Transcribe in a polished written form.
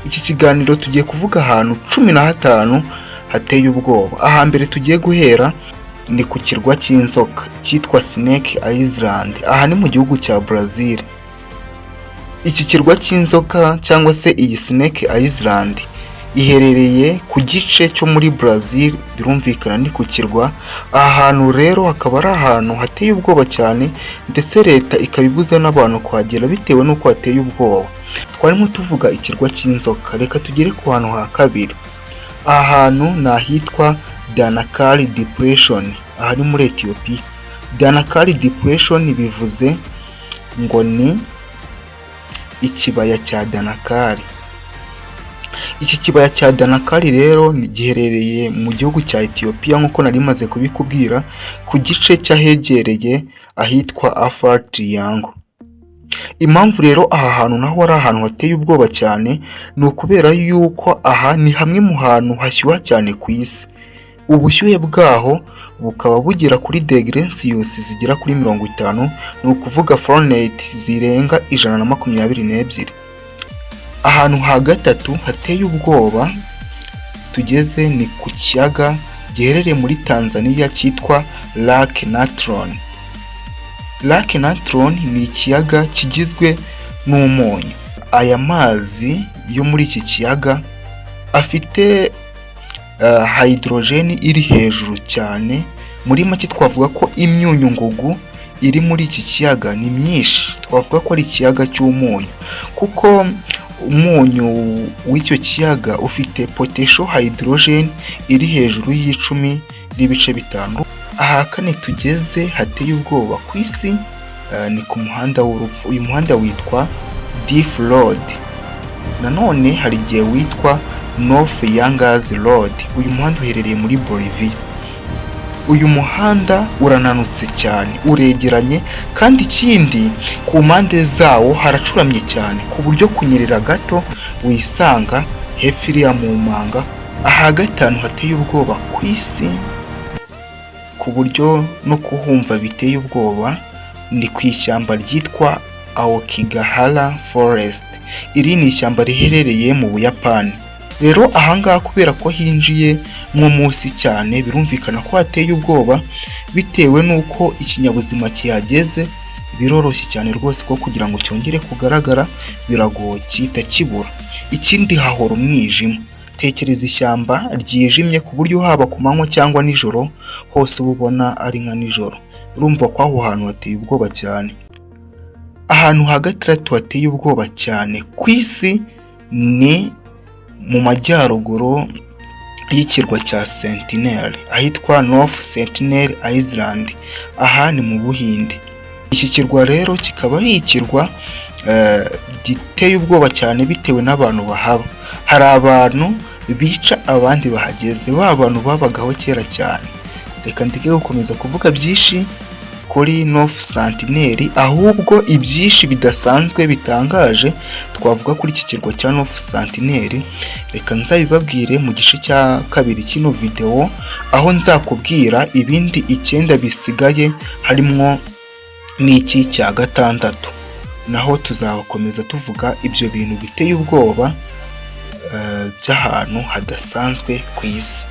Iki kiganiro tugiye kuvuga ahantu 15 hateye ubwoba. Ahambere tugiye guhera ni ku kirwa cy'inzoka cyitwa Snake Island. Aha ni mu gihugu cya Brazil. Iki kirwa cy'inzoka cyangwa se iyi Snake Island iherereye ku gice cyo muri Brazil, birumvikana ni ku kirwa. Aha hantu rero hakaba ari ahantu hateye ubwoba cyane, ndetse leta ikabibuza n'abantu kuhagera bitewe n'uko hateye ubwoba. Twarimo tuvuga ikirwa cy'inzoka, reka tugere ku hantu ha kabiri. Aha hantu ni ahitwa Danakari Depression, aha ni muri Ethiopia. Danakari Depression bivuze ngo ni ikibaya cya Danakari. Iki kibaya cya Danakari rero giherereye mu gihugu cya Ethiopia nk'uko nari maze kubikubwira, ku gice cyahegereye ahitwa Afar Triangle. Impamvu rero aha hantu naho ari ahantu hateye ubwoba cyane ni ukubera yuko aha ni hamwe mu hantu hashyuha cyane ku isi. Ubushyuhe bwaho bukaba bugera kuri degrees zigera kuri 50, ni ukuvuga Fahrenheit zirenga 122. Ahantu ha gatatu hateye ubwoba tugeze ni ku kiyaga giherereye muri Tanzania cyitwa Lake Natron. Lake Natron ni ikiyaga kigizwe n'umunyu. Aya mazi yo muri iki kiyaga afite hydrogen iri hejuru cyane. Muri make twavuga ko imyunyu ngugu iri muri iki kiyaga ni myinshi. Twavuga ko ari ikiyaga cy'umunyu, kuko umunyu w'icyo kiyaga ufite potential hydrogen iri hejuru y'10 n'ibice 5. Aha kane tugeze hateye ubwoba ku isi ni ku muhanda w'urupfu. Uyu muhanda witwa Death Road. Nanone hari igihe witwa North Youngers Road. Uyu muhanda uherereye muri Bolivia. Uyu muhanda urananutse cyane, uregeranye, kandi ikindi ku mpande zawo haracuramye cyane ku buryo kunyerera gato wisanga hepfo iriya mu manga. Aha gatanu hateye ubwoba ku isi ku buryo no kuhumva biteye ubwoba ni ku ishyamba ryitwa Aokigahara Forest. Iri ni ishyamba riherereye mu Buyapani. Rero ahangaha kubera ko hinjiye mu munsi cyane, birumvikana ko hateye ubwoba bitewe n'uko ikinyabuzima kihageze biroroshye cyane rwose ko kugira ngo cyongere kugaragara biragoye, cyita kibura. Ikindi hahora umwijima. Tekereza ishyamba ryijimye ku buryo haba ku manywa cyangwa nijoro hose ubona ari nka nijoro. Urumva ko aho hantu hateye ubwoba cyane. Ahantu ha gatatu hateye ubwoba cyane ku isi ni mu majyaruguru y'ikirwa cya Sentinel, ahitwa North Sentinel Island. Aha ni mu Buhinde. Iki kirwa rero kikaba ari ikirwa giteye ubwoba cyane bitewe n'abantu bahaba. Hari abantu bica abandi bahageze, ba bantu babagaho kera cyane. Reka ndeke gukomeza kuvuga byinshi kuri North Sentinel, ahubwo ibyinshi bidasanzwe bitangaje twavuga kuri iki kirwa cya North Sentinel reka nzabibabwire mu gice cya kabiri kino video, aho nzakubwira ibindi 9 bisigaye harimo n'iki cya gatandatu. Naho tuzakomeza tuvuga ibyo bintu biteye ubwoba by'ahantu hadasanzwe ku isi.